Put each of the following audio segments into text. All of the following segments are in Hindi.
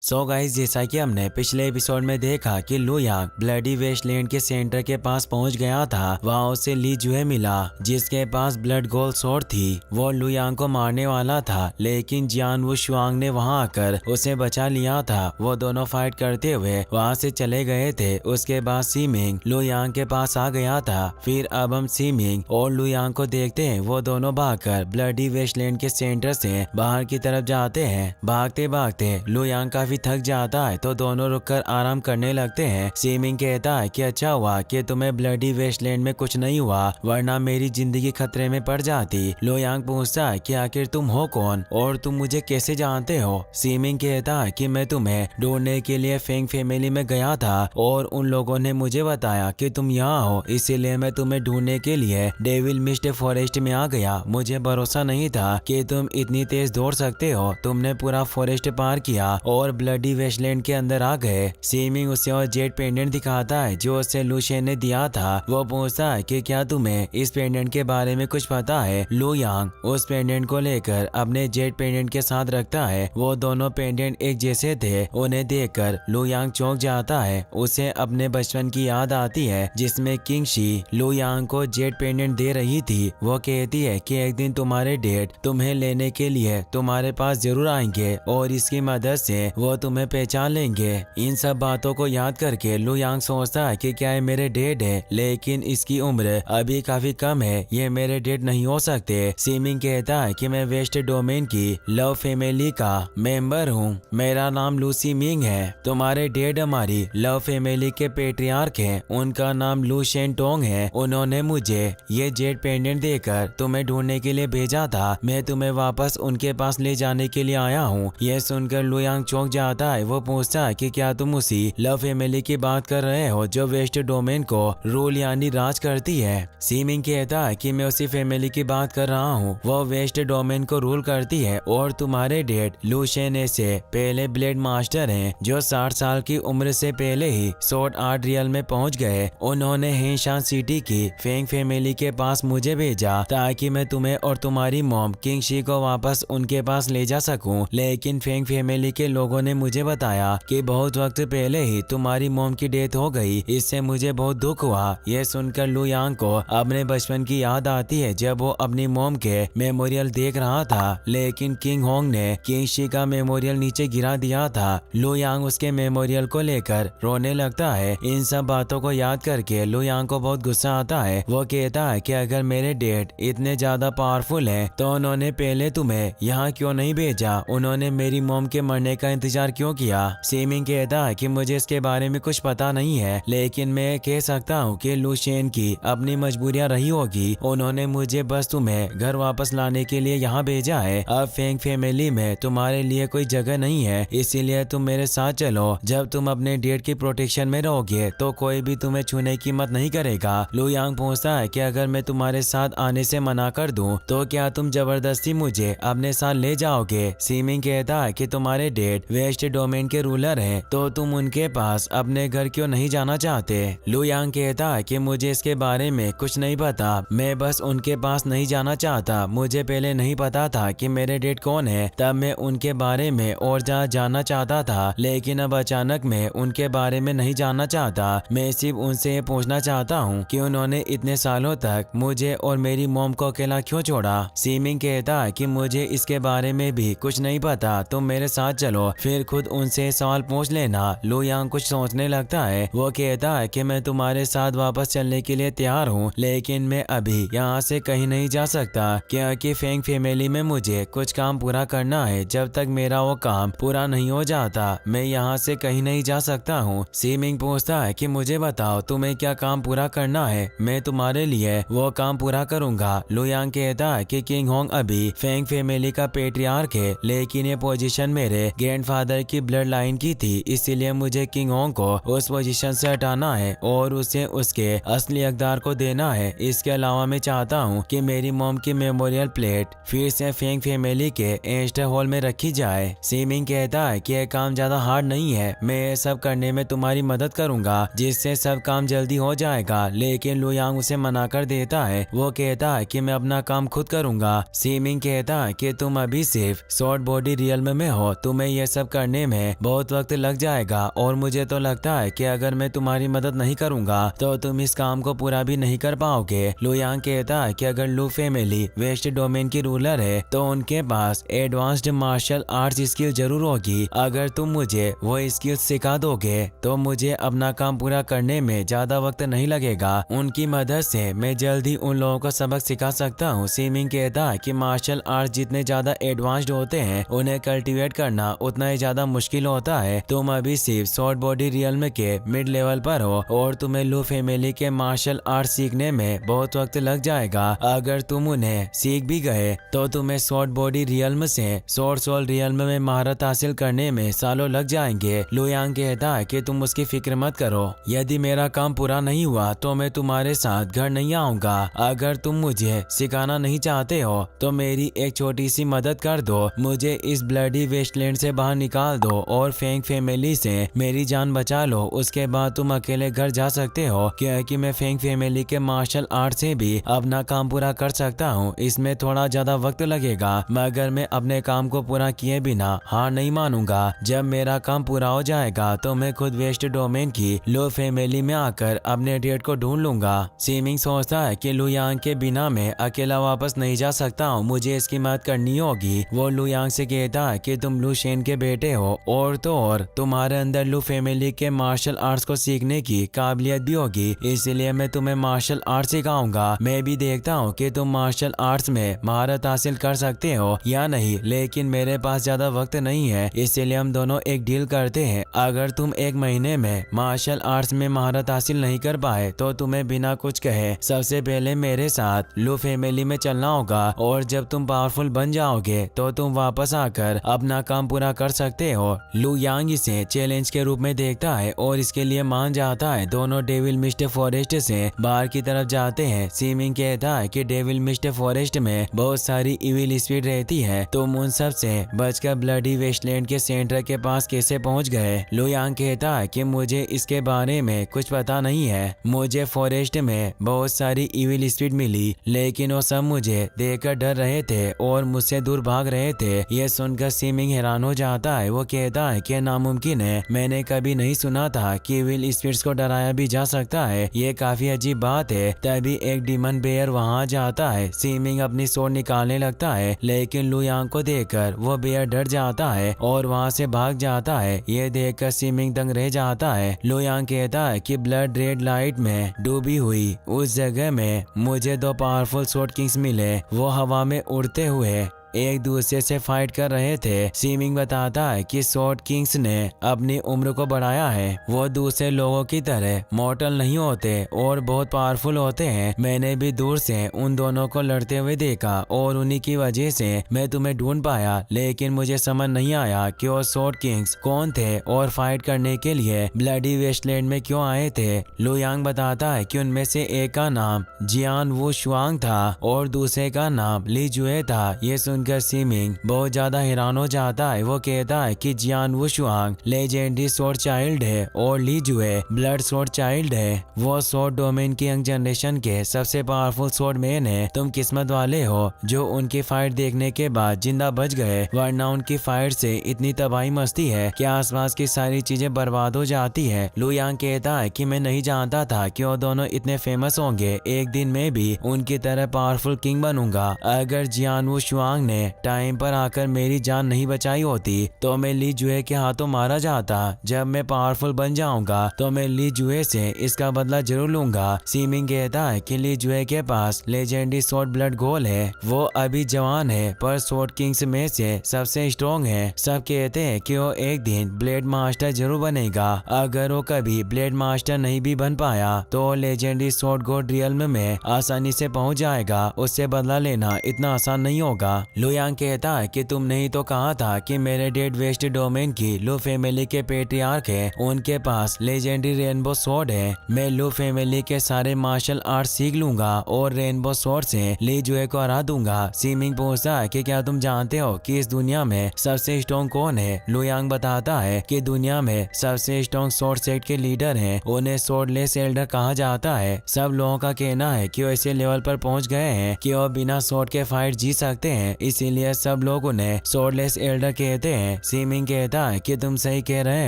सो गाइस, जैसा कि हमने पिछले एपिसोड में देखा कि लू यांग ब्लडी वेस्टलैंड के सेंटर के पास पहुंच गया था। वहां उसे ली जुए मिला जिसके पास ब्लड गोल्ड स्वॉर्ड थी। वो लू यांग को मारने वाला था, लेकिन जियान वू शुआंग ने वहां आकर उसे बचा लिया था। वो दोनों फाइट करते हुए वहां से चले गए थे। उसके बाद सीमिंग लू यांग के पास आ गया था। फिर अब हम सीमिंग और लू यांग को देखते हैं। वो दोनों भागकर ब्लडी वेस्टलैंड के सेंटर से बाहर की तरफ जाते हैं। भागते भागते लू यांग काफी थक जाता है तो दोनों रुककर आराम करने लगते हैं। सीमिंग कहता है कि अच्छा हुआ कि तुम्हें ब्लडी वेस्टलैंड में कुछ नहीं हुआ, वरना मेरी जिंदगी खतरे में पड़ जाती। लू यांग पूछता है कि आखिर तुम हो कौन और तुम मुझे कैसे जानते हो। सीमिंग कहता है कि मैं तुम्हें ढूंढने के लिए फेंग फैमिली में गया था और उन लोगों ने मुझे बताया कि तुम यहाँ हो, इसीलिए मैं तुम्हें ढूंढने के लिए डेविल मिस्ट फॉरेस्ट में आ गया। मुझे भरोसा नहीं था कि तुम इतनी तेज दौड़ सकते हो। तुमने पूरा फॉरेस्ट पार किया और ब्लडी वेस्टलैंड के अंदर आ गए। सीमिंग उसे और जेड पेंडेंट दिखाता है जो उसे लूशियन ने दिया था। वो पूछता है कि क्या तुम्हें इस पेंडेंट के बारे में कुछ पता है। लू यांग उस पेंडेंट को लेकर अपने जेड पेंडेंट के साथ रखता है। वो दोनों पेंडेंट एक जैसे थे। उन्हें देखकर लू यांग चौंक जाता है। उसे अपने बचपन की याद आती है जिसमें किंग शी लू यांग को जेड पेंडेंट दे रही थी। वो कहती है कि एक दिन तुम्हारे डैड तुम्हें लेने के लिए तुम्हारे पास जरूर आएंगे और इसकी मदद से वो तुम्हें पहचान लेंगे। इन सब बातों को याद करके लू यांग सोचता है कि क्या ये मेरे डैड है, लेकिन इसकी उम्र अभी काफी कम है, ये मेरे डैड नहीं हो सकते। सीमिंग कहता है कि मैं वेस्ट डोमेन की लव फैमिली का मेंबर हूँ। मेरा नाम लूसी मिंग है। तुम्हारे डैड हमारी लव फैमिली के पेट्रियार्क हैं। उनका नाम लू शेन टोंग है। उन्होंने मुझे ये जेड पेंडेंट देकर तुम्हें ढूंढने के लिए भेजा था। मैं तुम्हें वापस उनके पास ले जाने के लिए आया हूँ। यह सुनकर लू यांग चौंक जाता है। वो पूछता है कि क्या तुम उसी लव फैमिली की बात कर रहे हो जो वेस्ट डोमेन को रूल यानी राज करती है। सीमिंग कहता है कि मैं उसी फैमिली की बात कर रहा हूँ। वो वेस्ट डोमेन को रूल करती है और तुम्हारे डैड लूशेन से पहले ब्लेड मास्टर हैं जो 60 साल की उम्र से पहले ही स्वॉर्ड आर्ट रियल में पहुँच गए। उन्होंने हेशान सिटी की फेंग फैमिली के पास मुझे भेजा ताकि मैं तुम्हें और तुम्हारी मॉम किंग शी को वापस उनके पास ले जा सकूं। लेकिन फेंग फैमिली के लोगों ने मुझे बताया कि बहुत वक्त पहले ही तुम्हारी मॉम की डेथ हो गई। इससे मुझे बहुत दुख हुआ। यह सुनकर लू यांग को अपने बचपन की याद आती है जब वो अपनी मॉम के मेमोरियल देख रहा था, लेकिन किंग होंग ने किंग शी का मेमोरियल नीचे गिरा दिया था। लू यांग उसके मेमोरियल को लेकर रोने लगता है। इन सब बातों को याद करके लू यांग को बहुत गुस्सा आता है। वो कहता है कि अगर मेरे डैड इतने ज्यादा पावरफुल हैं तो उन्होंने पहले तुम्हें यहाँ क्यों नहीं भेजा। उन्होंने मेरी मॉम के मरने का इंतजार क्यों किया। सीमिंग कहता है कि मुझे इसके बारे में कुछ पता नहीं है, लेकिन मैं कह सकता हूँ कि लूशेन की अपनी मजबूरियां रही होगी। उन्होंने मुझे बस तुम्हें घर वापस लाने के लिए यहाँ भेजा है। अब फेंग फैमिली में तुम्हारे लिए कोई जगह नहीं है, इसीलिए तुम मेरे साथ चलो। जब तुम अपने डैड की प्रोटेक्शन में रहोगे तो कोई भी तुम्हें छूने की हिम्मत नहीं करेगा। लू यांग पूछता है कि अगर मैं तुम्हारे साथ आने से मना कर दूं तो क्या तुम जबरदस्ती मुझे अपने साथ ले जाओगे। सीमिंग कहता है कि तुम्हारे डैड वेस्ट डोमेन के रूलर हैं, तो तुम उनके पास अपने घर क्यों नहीं जाना चाहते। लू यांग कहता है कि मुझे इसके बारे में कुछ नहीं पता, मैं बस उनके पास नहीं जाना चाहता। मुझे पहले नहीं पता था कि मेरे डैड कौन है, तब मैं उनके बारे में और ज्यादा जानना चाहता था, लेकिन अब अचानक मैं उनके बारे में नहीं जानना चाहता। मैं सिर्फ उनसे ये पूछना चाहता हूँ कि उन्होंने इतने सालों तक मुझे और मेरी मॉम को अकेला क्यों छोड़ा। सीमिंग कहता है कि मुझे इसके बारे में भी कुछ नहीं पता, तुम मेरे साथ चलो, फिर खुद उनसे सवाल पूछ लेना। लू यांग कुछ सोचने लगता है। वो कहता है कि मैं तुम्हारे साथ वापस चलने के लिए तैयार हूँ, लेकिन मैं अभी यहाँ से कहीं नहीं जा सकता क्योंकि फेंग फैमिली में मुझे कुछ काम पूरा करना है। जब तक मेरा वो काम पूरा नहीं हो जाता मैं यहाँ से कहीं नहीं जा सकता हूँ। सीमिंग पूछता है कि मुझे बताओ तुम्हें क्या काम पूरा करना है, मैं तुम्हारे लिए वो काम पूरा करूँगा। लू यांग कहता है कि किंग होंग अभी फेंग फैमिली का पेट्रियार्क है, लेकिन ये पोजीशन मेरे ग्रैंडफादर की ब्लड लाइन की थी, इसीलिए मुझे किंग होंग को उस पोजीशन से हटाना है और उसे उसके असली हकदार को देना है। इसके अलावा मैं चाहता हूँ कि मेरी मॉम की मेमोरियल प्लेट फिर से फेंग फैमिली के एस्टर हॉल में रखी जाए। सीमिंग कहता है कि यह काम ज्यादा हार्ड नहीं है, मैं ये सब करने में तुम्हारी मदद करूंगा जिससे सब काम जल्दी हो जाएगा, लेकिन लू यांग उसे मना कर देता है। वो कहता है कि मैं अपना काम खुद करूंगा। सीमिंग कहता है कि तुम अभी सिर्फ शॉर्ट बॉडी रियल में हो, तुम्हें यह सब करने में बहुत वक्त लग जाएगा और मुझे तो लगता है कि अगर मैं तुम्हारी मदद नहीं करूंगा तो तुम इस काम को पूरा भी नहीं कर पाओगे। लू यांग कहता है कि अगर लू फैमिली वेस्ट डोमेन की रूलर है तो उनके पास एडवांस्ड मार्शल आर्ट्स स्किल जरूर होगी। अगर तुम मुझे वो स्किल सिखा दोगे तो मुझे अपना काम पूरा करने में ज्यादा वक्त नहीं लगेगा। उनकी मदद से मैं जल्दी उन लोगों को सबक सिखा सकता हूँ। सीमिंग कहता है कि मार्शल आर्ट जितने ज्यादा एडवांस्ड होते हैं उन्हें कल्टीवेट करना उतना ही ज्यादा मुश्किल होता है। तुम अभी सिर्फ शॉर्ट बॉडी रियल्म के मिड लेवल पर हो और तुम्हें लू फैमिली के मार्शल आर्ट सीखने में बहुत वक्त लग जाएगा। अगर तुम उन्हें सीख भी गए तो तुम्हें शॉर्ट बॉडी रियल्म से शॉर्ट सोल रियल्म में महारत हासिल करने में सालों लग जाएंगे। लू यांग कहता है कि तुम उसकी फिक्र मत करो, यदि मेरा काम पूरा नहीं हुआ तो मैं तुम्हारे साथ घर नहीं आऊंगा। अगर तुम मुझे सिखाना नहीं चाहते हो तो मेरी एक छोटी सी मदद कर दो, मुझे इस ब्लडी वेस्टलैंड से बाहर निकाल दो और फेंग फैमिली से मेरी जान बचा लो। उसके बाद तुम अकेले घर जा सकते हो क्योंकि मैं फेंग फैमिली के मार्शल आर्ट से भी अपना काम पूरा कर सकता हूँ। इसमें थोड़ा ज्यादा वक्त लगेगा मगर मैं अपने काम को पूरा किए बिना हार नहीं मानूंगा। जब मेरा काम पूरा हो जाएगा तो मैं खुद वेस्ट डोमेन की लू फैमिली में आकर अपने डेट को ढूंढ लूंगा। सीमिंग सोचता है कि लू यांग के बिना मैं अकेला वापस नहीं जा सकता हूँ, मुझे इसकी मदद करनी होगी। वो लू यांग से कहता है कि तुम लू शेन के बेटे हो और तो और तुम्हारे अंदर लू फैमिली के मार्शल आर्ट्स को सीखने की काबिलियत भी होगी, इसलिए मैं तुम्हें मार्शल आर्ट सिखाऊंगा। मैं भी देखता हूँ कि तुम मार्शल आर्ट्स में महारत हासिल कर सकते हो या नहीं, लेकिन मेरे पास ज्यादा वक्त नहीं है, इसलिए हम दोनों एक डील करते हैं। अगर तुम एक महीने में मार्शल आर्ट्स में महारत हासिल नहीं कर पाए तो तुम्हें बिना कुछ कहे सबसे पहले मेरे साथ लू फैमिली में चलना होगा और जब तुम पावरफुल बन जाओगे तो तुम वापस आकर अपना काम पूरा कर सकते हो। लू यांग इसे चैलेंज के रूप में देखता है और इसके लिए मान जाता है। दोनों डेविल मिस्ट फॉरेस्ट से बाहर की तरफ जाते हैं। सीमिंग कहता है कि डेविल मिस्ट फॉरेस्ट में बहुत सारी इविल स्पिरिट रहती है, तुम उन सब से बचकर ब्लडी वेस्टलैंड के सेंटर के पास कैसे पहुंच गए? लू यांग कहता है कि मुझे इसके बारे में कुछ पता नहीं है, मुझे फॉरेस्ट में बहुत सारी इविल स्पिरिट मिली लेकिन वो सब मुझे देखकर डर रहे थे और मुझसे दूर भाग रहे थे। यह सुनकर सीमिंग हैरान हो जाता है। वो कहता है कि नामुमकिन है, मैंने कभी नहीं सुना था कि इविल स्पिरिट्स को डराया भी जा सकता है, ये काफी अजीब बात है। तभी एक डीमन बेयर वहां जाता है। सीमिंग अपनी सोड निकालने लगता है लेकिन लू यांग को देखकर वो बेयर डर जाता है और वहां से भाग जाता है। ये देखकर सीमिंग दंग रह जाता है। लू यांग कहता है कि ब्लड रेड लाइट में डूबी हुई उस जगह में मुझे दो पावरफुल सोड किंग्स मिले, वो हवा में उड़ते हुए एक दूसरे से फाइट कर रहे थे। सीमिंग बताता है कि सोड किंग्स ने अपनी उम्र को बढ़ाया है, वो दूसरे लोगों की तरह मॉर्टल नहीं होते और बहुत पावरफुल होते हैं। मैंने भी दूर से उन दोनों को लड़ते हुए देखा और उन्हीं की वजह से मैं तुम्हें ढूंढ पाया, लेकिन मुझे समझ नहीं आया कि वो सोड किंग्स कौन थे और फाइट करने के लिए ब्लडी वेस्टलैंड में क्यों आए थे। लू यांग बताता है कि उनमें से एक का नाम जियान वू शुआंग था और दूसरे का नाम ली जुए था। ये सुनकर सीमिंग बहुत ज्यादा हैरान हो जाता है। वो कहता है कि जियान वू शुआंग लेजेंडरी सोड चाइल्ड है और ली जुए ब्लड सोड चाइल्ड है। वो सोड डोमेन की यंग जनरेशन के सबसे पावरफुल सोड मैन है। तुम किस्मत वाले हो जो उनकी फाइट देखने के बाद जिंदा बच गए, वरना उनकी फाइट से इतनी तबाही मस्ती है कि आसपास की सारी चीजें बर्बाद हो जाती है। लू यांग कहता है कि मैं नहीं जानता था कि वो दोनों इतने फेमस होंगे, एक दिन मैं भी उनकी तरह पावरफुल किंग बनूंगा। अगर जियान वू शुआंग ने टाइम पर आकर मेरी जान नहीं बचाई होती तो मैं ली जुए के हाथों मारा जाता। जब मैं पावरफुल बन जाऊंगा तो मैं ली जुए से इसका बदला जरूर लूंगा। सीमिंग कहता है कि ली जुए के पास लेजेंडरी सोड ब्लड गोल है, वो अभी जवान है पर सोड किंग्स में से सबसे स्ट्रॉन्ग है। सब कहते हैं कि वो एक दिन ब्लेड मास्टर जरूर बनेगा। अगर वो कभी ब्लेड मास्टर नहीं भी बन पाया तो लेजेंडरी सोड गॉड रियल्म में आसानी से पहुंच जाएगा, उससे बदला लेना इतना आसान नहीं होगा। लू यांग कहता है कि तुमने ही तो कहा था कि मेरे डेड वेस्ट डोमेन की लू फैमिली के पेट्रियार्क है, उनके पास लेजेंडरी रेनबो सोड है। मैं लू फैमिली के सारे मार्शल आर्ट सीख लूंगा और रेनबो सोड से ली जुए को हरा दूंगा। सीमिंग पूछता है कि क्या तुम जानते हो कि इस दुनिया में सबसे स्ट्रॉन्ग कौन है? लू यांग बताता है कि दुनिया में सबसे स्ट्रॉन्ग सोड सेट के लीडर हैं, उन्हें सोडलेस एल्डर कहा जाता है। सब लोगों का कहना है कि वो ऐसे लेवल पर पहुंच गए हैं कि वो बिना सोड के फाइट जीत सकते हैं, इसीलिए सब लोग उन्हें स्वॉर्डलेस एल्डर कहते हैं। सीमिंग कहता है कि तुम सही कह रहे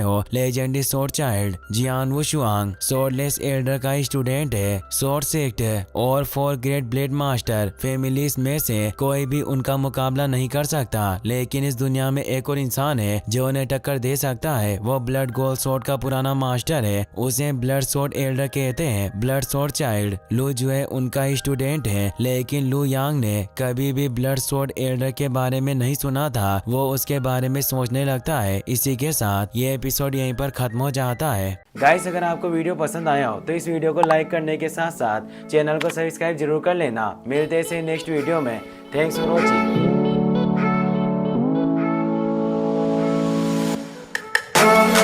हो, लेजेंडरी स्वॉर्ड चाइल्ड जियान वुशुआंग स्वॉर्डलेस एल्डर का स्टूडेंट है। स्वॉर्ड सिक्ट और 4 ग्रेट ब्लेड मास्टर फैमिलीज में से कोई भी उनका मुकाबला नहीं कर सकता, लेकिन इस दुनिया में एक और इंसान है जो उन्हें टक्कर दे सकता है। वो ब्लड गोल्ड स्वॉर्ड का पुराना मास्टर है, उसे ब्लड स्वॉर्ड एल्डर कहते हैं। ब्लड स्वॉर्ड चाइल्ड लू जुए उनका स्टूडेंट है, लेकिन लू यांग ने कभी भी ब्लड स्वॉर्ड एल्डर के बारे में नहीं सुना था। वो उसके बारे में सोचने लगता है। इसी के साथ ये एपिसोड यहीं पर खत्म हो जाता है। गाइस, अगर आपको वीडियो पसंद आया हो तो इस वीडियो को लाइक करने के साथ साथ चैनल को सब्सक्राइब जरूर कर लेना। मिलते हैं नेक्स्ट वीडियो में। Thanks for watching.